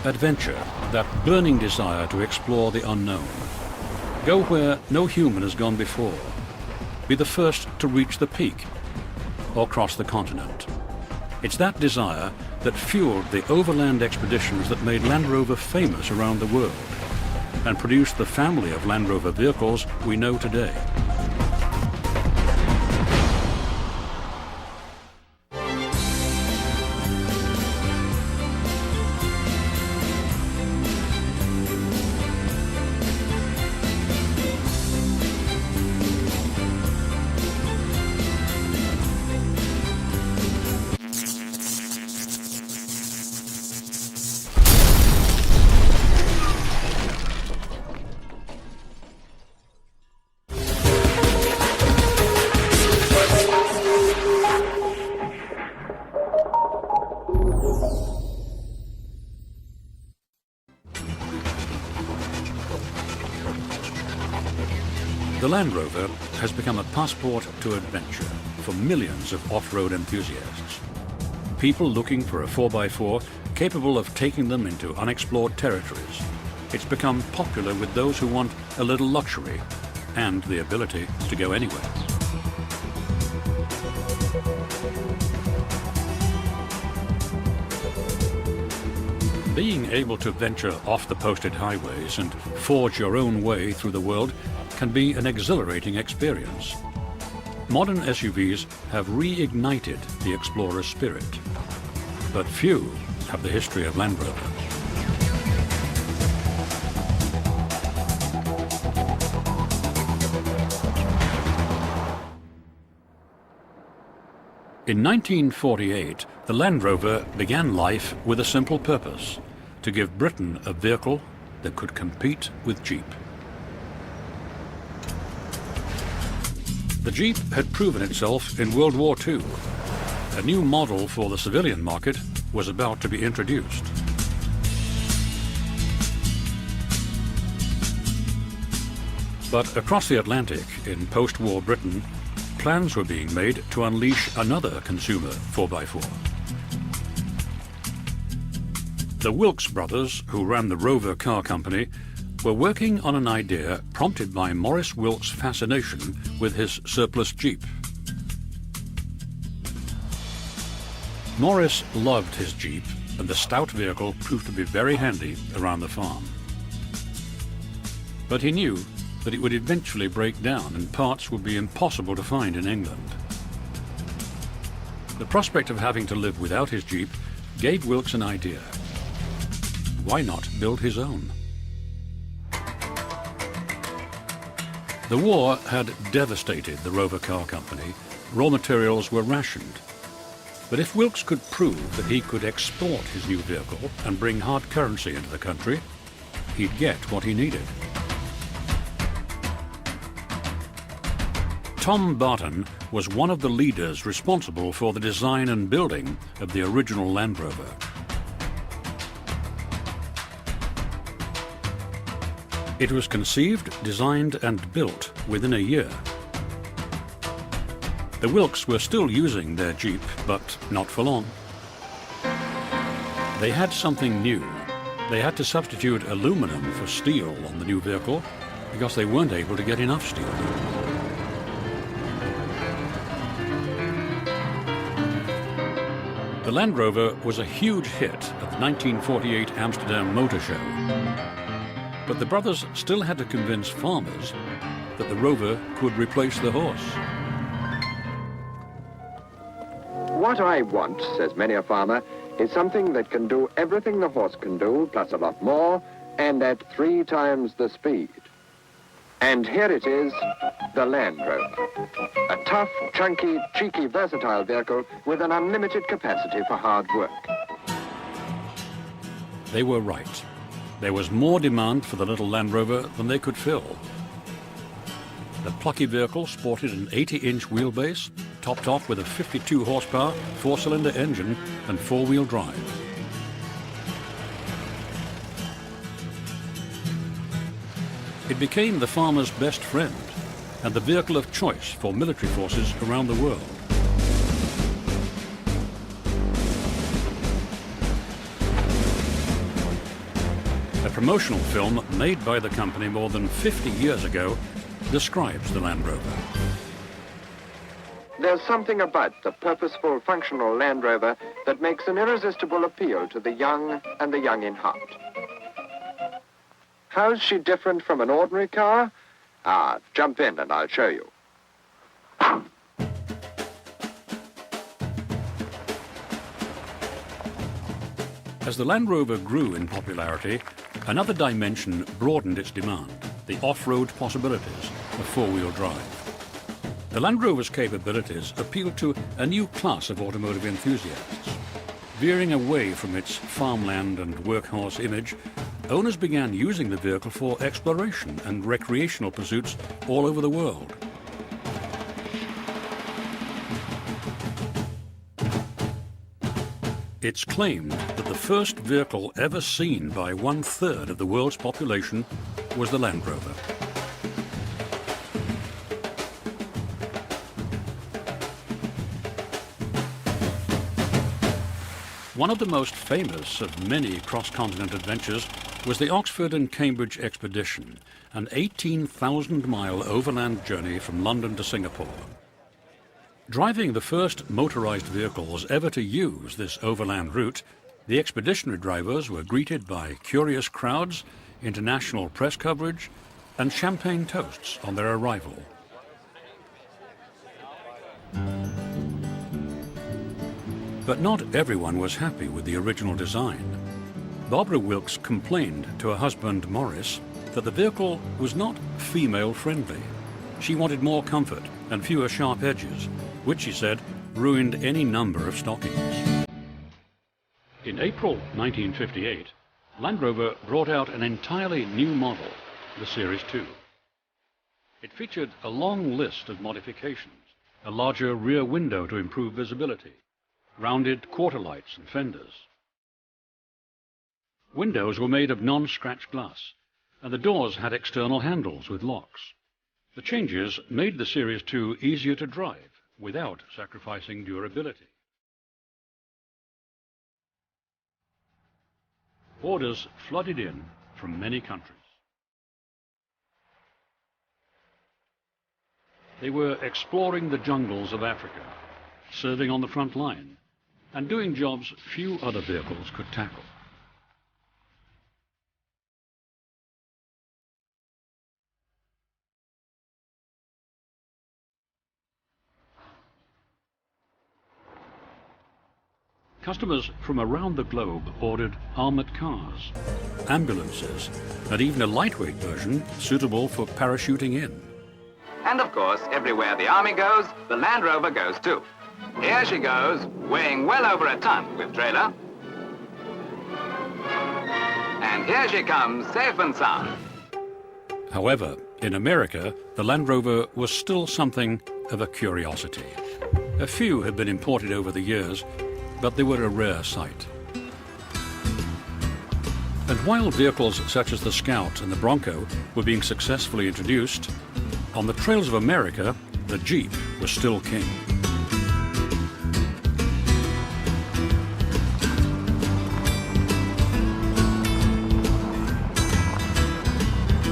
Adventure, that burning desire to explore the unknown. Go where no human has gone before. Be the first to reach the peak or cross the continent. It's that desire that fueled the overland expeditions that made Land Rover famous around the world and produced the family of Land Rover vehicles we know today. The Land Rover has become a passport to adventure for millions of off-road enthusiasts. People looking for a 4x4 capable of taking them into unexplored territories. It's become popular with those who want a little luxury and the ability to go anywhere. Being able to venture off the posted highways and forge your own way through the world can be an exhilarating experience. Modern SUVs have reignited the explorer's spirit, but few have the history of Land Rover. In 1948, the Land Rover began life with a simple purpose: to give Britain a vehicle that could compete with Jeep. The Jeep had proven itself in World War II. A new model for the civilian market was about to be introduced. But across the Atlantic, in post-war Britain, plans were being made to unleash another consumer 4x4. The Wilks brothers, who ran the Rover car company, were working on an idea prompted by Maurice Wilks' fascination with his surplus Jeep. Maurice loved his Jeep, and the stout vehicle proved to be very handy around the farm. But he knew that it would eventually break down and parts would be impossible to find in England. The prospect of having to live without his Jeep gave Wilks an idea. Why not build his own? The war had devastated the Rover car company. Raw materials were rationed. But if Wilks could prove that he could export his new vehicle and bring hard currency into the country, he'd get what he needed. Tom Barton was one of the leaders responsible for the design and building of the original Land Rover. It was conceived, designed and built within a year. The Wilks were still using their Jeep, but not for long. They had something new. They had to substitute aluminum for steel on the new vehicle because they weren't able to get enough steel. The Land Rover was a huge hit at the 1948 Amsterdam Motor Show. But the brothers still had to convince farmers that the Rover could replace the horse. What I want, says many a farmer, is something that can do everything the horse can do, plus a lot more, and at 3 times the speed. And here it is, the Land Rover. A tough, chunky, cheeky, versatile vehicle with an unlimited capacity for hard work. They were right. There was more demand for the little Land Rover than they could fill. The plucky vehicle sported an 80-inch wheelbase, topped off with a 52 horsepower, 4-cylinder engine and 4-wheel drive. It became the farmer's best friend and the vehicle of choice for military forces around the world. promotional film made by the company more than 50 years ago describes the Land Rover. There's something about the purposeful, functional Land Rover that makes an irresistible appeal to the young and the young in heart. How's she different from an ordinary car? Jump in and I'll show you. As the Land Rover grew in popularity, another dimension broadened its demand, the off-road possibilities of four-wheel drive. The Land Rover's capabilities appealed to a new class of automotive enthusiasts. Veering away from its farmland and workhorse image, owners began using the vehicle for exploration and recreational pursuits all over the world. It's claimed that the first vehicle ever seen by 1/3 of the world's population was the Land Rover. One of the most famous of many cross-continent adventures was the Oxford and Cambridge expedition, an 18,000-mile overland journey from London to Singapore. Driving the first motorized vehicles ever to use this overland route, the expeditionary drivers were greeted by curious crowds, international press coverage, and champagne toasts on their arrival. But not everyone was happy with the original design. Barbara Wilkes complained to her husband Morris that the vehicle was not female-friendly. She wanted more comfort and fewer sharp edges, which, she said, ruined any number of stockings. In April 1958, Land Rover brought out an entirely new model, the Series 2. It featured a long list of modifications, a larger rear window to improve visibility, rounded quarter lights and fenders. Windows were made of non-scratch glass, and the doors had external handles with locks. The changes made the Series 2 easier to drive without sacrificing durability. Orders flooded in from many countries. They were exploring the jungles of Africa, serving on the front line, and doing jobs few other vehicles could tackle. Customers from around the globe ordered armored cars, ambulances, and even a lightweight version suitable for parachuting in. And of course, everywhere the Army goes, the Land Rover goes too. Here she goes, weighing well over a ton with trailer. And here she comes, safe and sound. However, in America, the Land Rover was still something of a curiosity. A few had been imported over the years, but they were a rare sight. And while vehicles such as the Scout and the Bronco were being successfully introduced, on the trails of America, the Jeep was still king.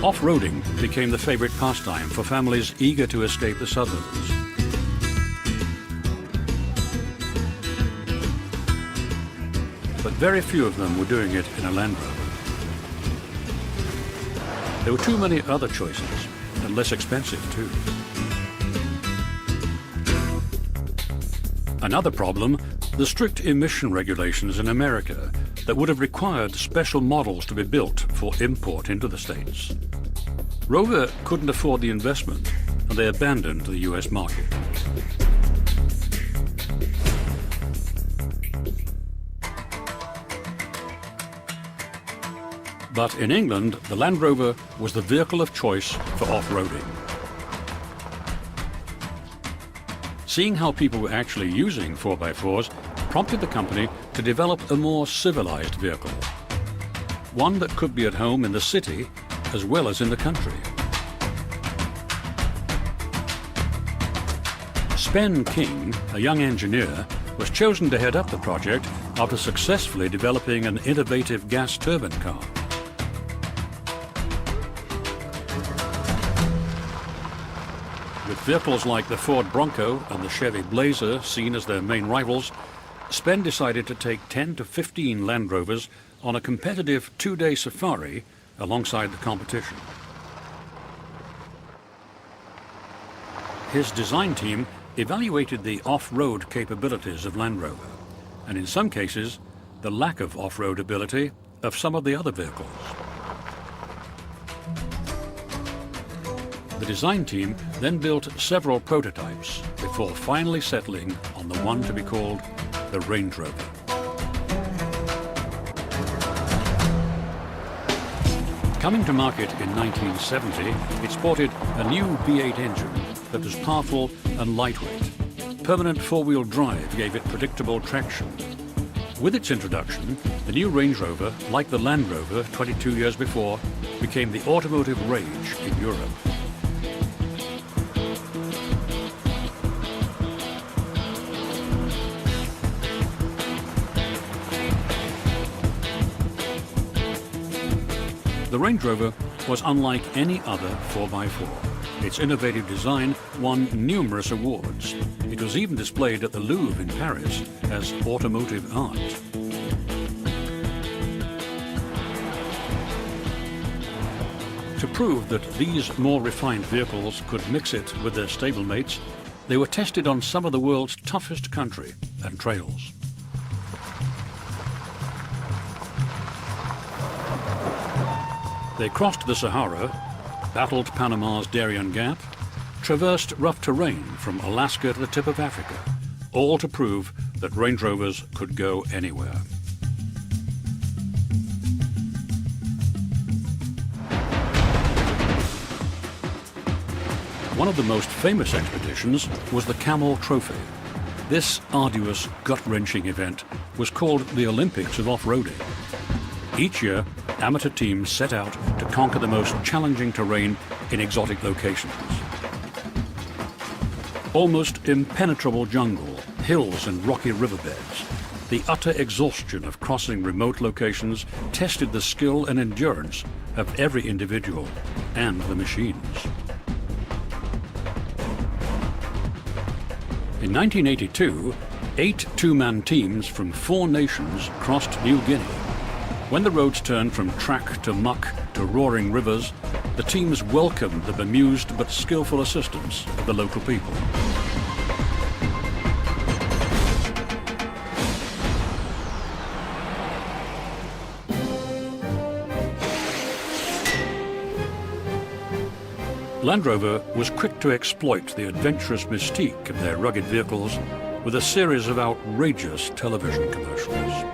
Off-roading became the favorite pastime for families eager to escape the suburbs. But very few of them were doing it in a Land Rover. There were too many other choices, and less expensive too. Another problem, the strict emission regulations in America that would have required special models to be built for import into the States. Rover couldn't afford the investment, and they abandoned the US market. But in England, the Land Rover was the vehicle of choice for off-roading. Seeing how people were actually using 4x4s prompted the company to develop a more civilized vehicle. One that could be at home in the city as well as in the country. Ben King, a young engineer, was chosen to head up the project after successfully developing an innovative gas turbine car. vehicles like the Ford Bronco and the Chevy Blazer, seen as their main rivals, Spen decided to take 10 to 15 Land Rovers on a competitive 2-day safari alongside the competition. His design team evaluated the off-road capabilities of Land Rover, and in some cases, the lack of off-road ability of some of the other vehicles. The design team then built several prototypes before finally settling on the one to be called the Range Rover. Coming to market in 1970, it sported a new V8 engine that was powerful and lightweight. Permanent four-wheel drive gave it predictable traction. With its introduction, the new Range Rover, like the Land Rover 22 years before, became the automotive rage in Europe. The Range Rover was unlike any other 4x4. Its innovative design won numerous awards. It was even displayed at the Louvre in Paris as automotive art. To prove that these more refined vehicles could mix it with their stablemates, they were tested on some of the world's toughest country and trails. They crossed the Sahara, battled Panama's Darien Gap, traversed rough terrain from Alaska to the tip of Africa, all to prove that Range Rovers could go anywhere. One of the most famous expeditions was the Camel Trophy. This arduous, gut-wrenching event was called the Olympics of off-roading. Each year, amateur teams set out to conquer the most challenging terrain in exotic locations. Almost impenetrable jungle, hills and rocky riverbeds. The utter exhaustion of crossing remote locations tested the skill and endurance of every individual and the machines. In 1982, 8 two-man teams from 4 nations crossed New Guinea. When the roads turned from track to muck to roaring rivers, the teams welcomed the bemused but skillful assistance of the local people. Land Rover was quick to exploit the adventurous mystique of their rugged vehicles with a series of outrageous television commercials.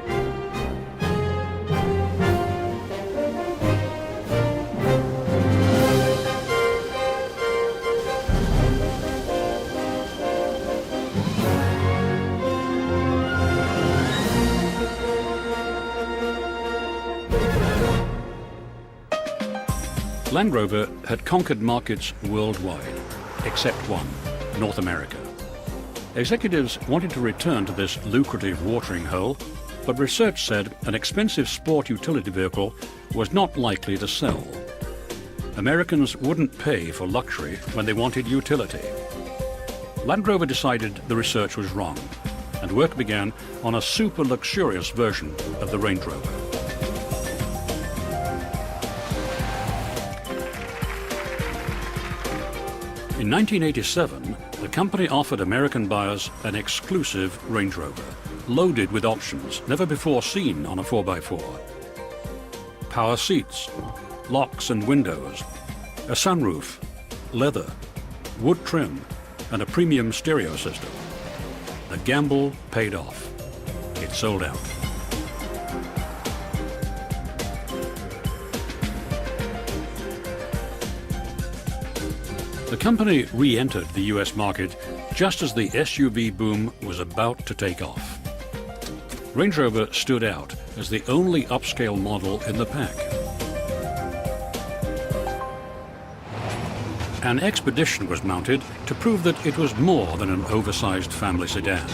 Land Rover had conquered markets worldwide, except one, North America. Executives wanted to return to this lucrative watering hole, but research said an expensive sport utility vehicle was not likely to sell. Americans wouldn't pay for luxury when they wanted utility. Land Rover decided the research was wrong, and work began on a super luxurious version of the Range Rover. In 1987, the company offered American buyers an exclusive Range Rover, loaded with options never before seen on a 4x4. Power seats, locks and windows, a sunroof, leather, wood trim, and a premium stereo system. The gamble paid off. It sold out. The company re-entered the US market just as the SUV boom was about to take off. Range Rover stood out as the only upscale model in the pack. An expedition was mounted to prove that it was more than an oversized family sedan.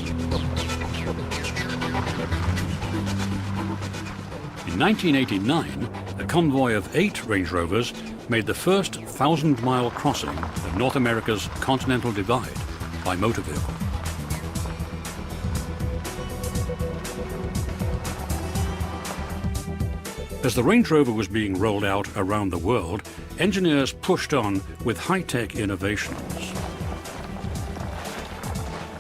In 1989, a convoy of 8 Range Rovers made the first 1,000-mile crossing of North America's Continental Divide by motor vehicle. As the Range Rover was being rolled out around the world, engineers pushed on with high-tech innovations.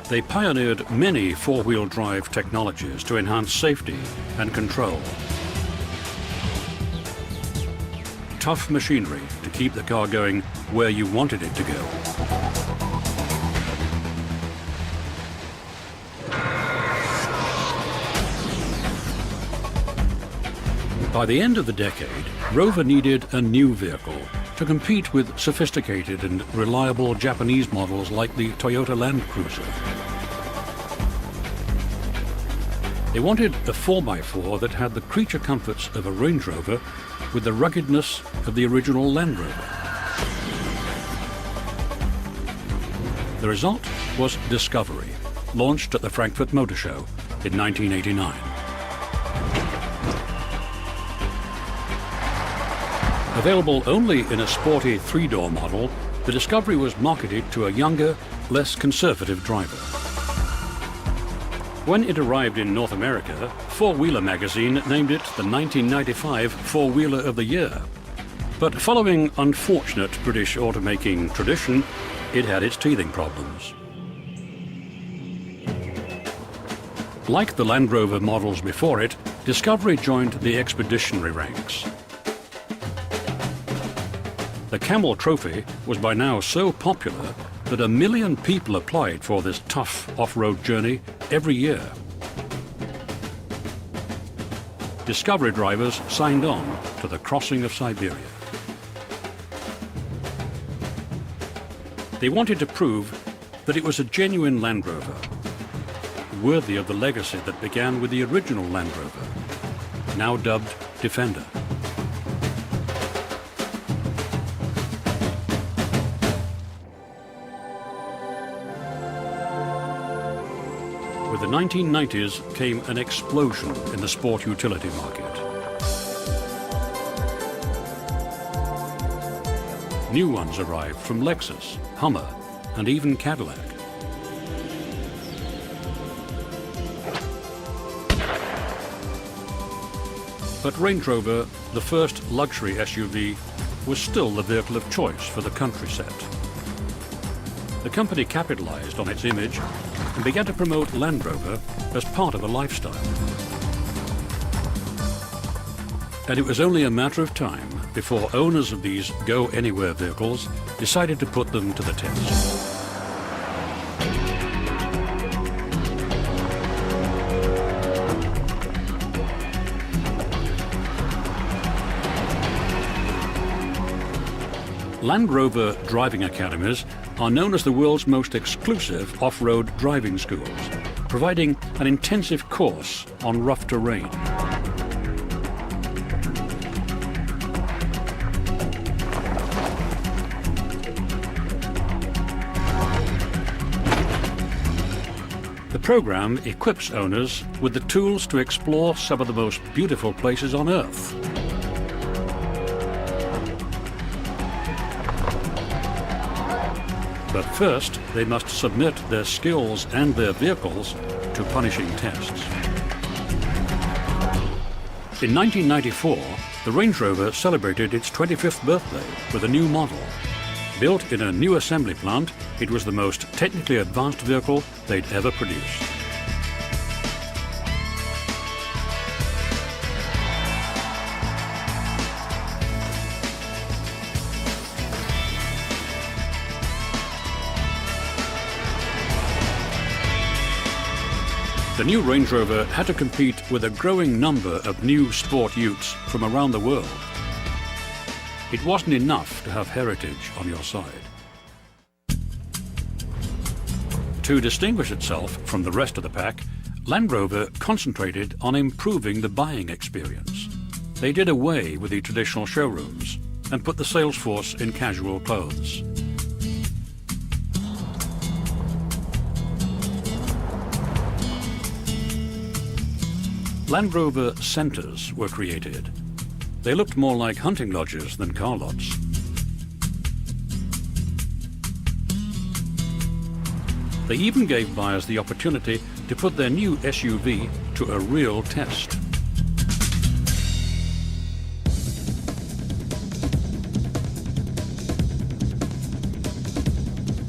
They pioneered many four-wheel drive technologies to enhance safety and control. Tough machinery to keep the car going where you wanted it to go. By the end of the decade, Rover needed a new vehicle to compete with sophisticated and reliable Japanese models like the Toyota Land Cruiser. They wanted a 4x4 that had the creature comforts of a Range Rover with the ruggedness of the original Land Rover. The result was Discovery, launched at the Frankfurt Motor Show in 1989. Available only in a sporty three-door model, the Discovery was marketed to a younger, less conservative driver. When it arrived in North America, Four Wheeler magazine named it the 1995 Four-Wheeler of the Year. But following unfortunate British automaking tradition, it had its teething problems. Like the Land Rover models before it, Discovery joined the expeditionary ranks. The Camel Trophy was by now so popular that 1 million people applied for this tough off-road journey every year. Discovery drivers signed on to the crossing of Siberia. They wanted to prove that it was a genuine Land Rover, worthy of the legacy that began with the original Land Rover, now dubbed Defender. With the 1990s came an explosion in the sport utility market. New ones arrived from Lexus, Hummer, and even Cadillac. But Range Rover, the first luxury SUV, was still the vehicle of choice for the country set. The company capitalized on its image and began to promote Land Rover as part of a lifestyle. And it was only a matter of time before owners of these go-anywhere vehicles decided to put them to the test. Land Rover driving academies are known as the world's most exclusive off-road driving schools, providing an intensive course on rough terrain. The program equips owners with the tools to explore some of the most beautiful places on Earth. But first, they must submit their skills and their vehicles to punishing tests. In 1994, the Range Rover celebrated its 25th birthday with a new model. Built in a new assembly plant, it was the most technically advanced vehicle they'd ever produced. The new Range Rover had to compete with a growing number of new sport utes from around the world. It wasn't enough to have heritage on your side. To distinguish itself from the rest of the pack, Land Rover concentrated on improving the buying experience. They did away with the traditional showrooms and put the sales force in casual clothes. Land Rover centres were created. They looked more like hunting lodges than car lots. They even gave buyers the opportunity to put their new SUV to a real test.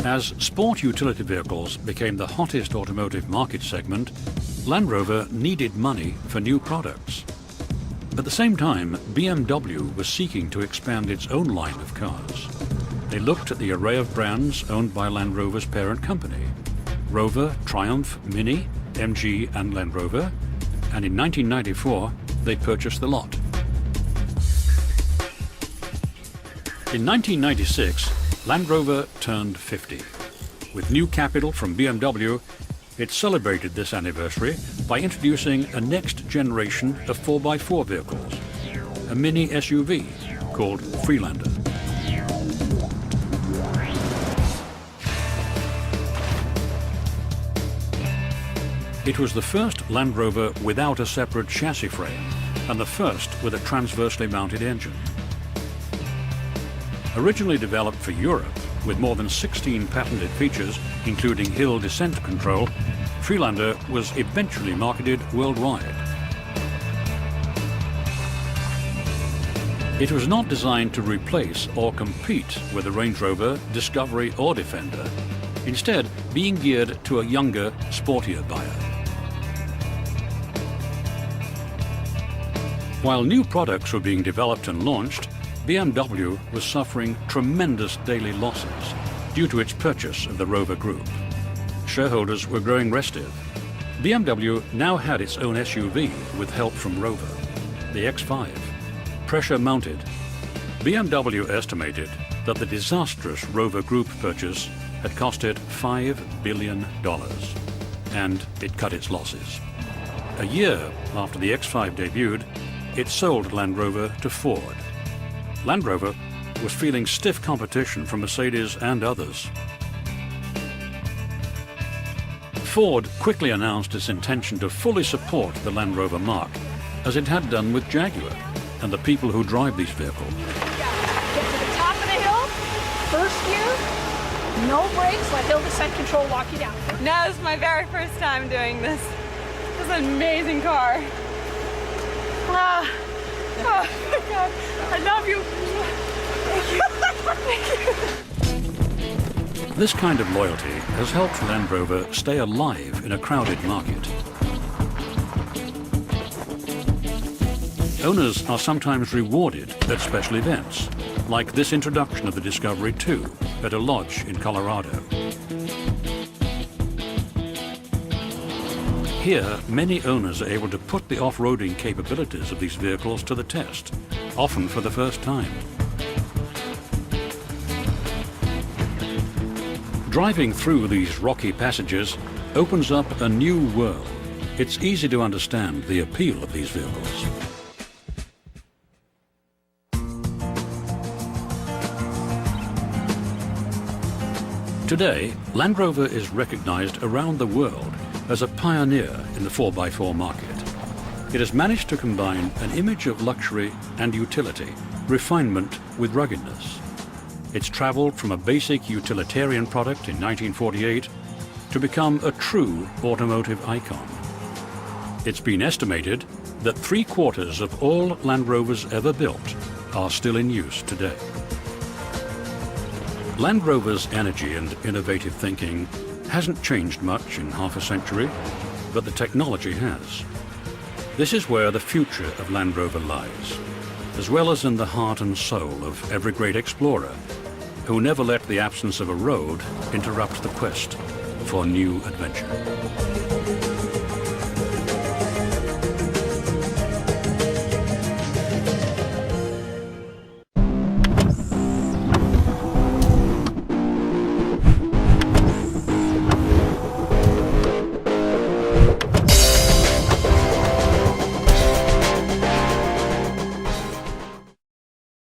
As sport utility vehicles became the hottest automotive market segment, Land Rover needed money for new products. At the same time, BMW was seeking to expand its own line of cars. They looked at the array of brands owned by Land Rover's parent company: Rover, Triumph, Mini, MG and Land Rover, and in 1994 they purchased the lot. In 1996, Land Rover turned 50. With new capital from BMW, it celebrated this anniversary by introducing a next generation of 4x4 vehicles, a mini SUV called Freelander. It was the first Land Rover without a separate chassis frame and the first with a transversely mounted engine. Originally developed for Europe, with more than 16 patented features, including hill descent control, Freelander was eventually marketed worldwide. It was not designed to replace or compete with the Range Rover, Discovery or Defender, instead being geared to a younger, sportier buyer. While new products were being developed and launched, BMW was suffering tremendous daily losses due to its purchase of the Rover Group. Shareholders were growing restive. BMW now had its own SUV with help from Rover, the X5, pressure-mounted. BMW estimated that the disastrous Rover Group purchase had cost it $5 billion, and it cut its losses. A year after the X5 debuted, it sold Land Rover to Ford. Land Rover was feeling stiff competition from Mercedes and others. Ford quickly announced its intention to fully support the Land Rover marque, as it had done with Jaguar and the people who drive these vehicles. Get to the top of the hill, first gear, no brakes, let hill descent control walk you down. No, this is my very first time doing this. This is an amazing car. Oh my God, I love you. Thank you. This kind of loyalty has helped Land Rover stay alive in a crowded market. Owners are sometimes rewarded at special events, like this introduction of the Discovery 2 at a lodge in Colorado. Here, many owners are able to put the off-roading capabilities of these vehicles to the test, often for the first time. Driving through these rocky passages opens up a new world. It's easy to understand the appeal of these vehicles. Today, Land Rover is recognized around the world as a pioneer in the 4x4 market. It has managed to combine an image of luxury and utility, refinement with ruggedness. It's traveled from a basic utilitarian product in 1948 to become a true automotive icon. It's been estimated that 3/4 of all Land Rovers ever built are still in use today. Land Rover's energy and innovative thinking hasn't changed much in half a century, but the technology has. This is where the future of Land Rover lies, as well as in the heart and soul of every great explorer who never let the absence of a road interrupt the quest for new adventure.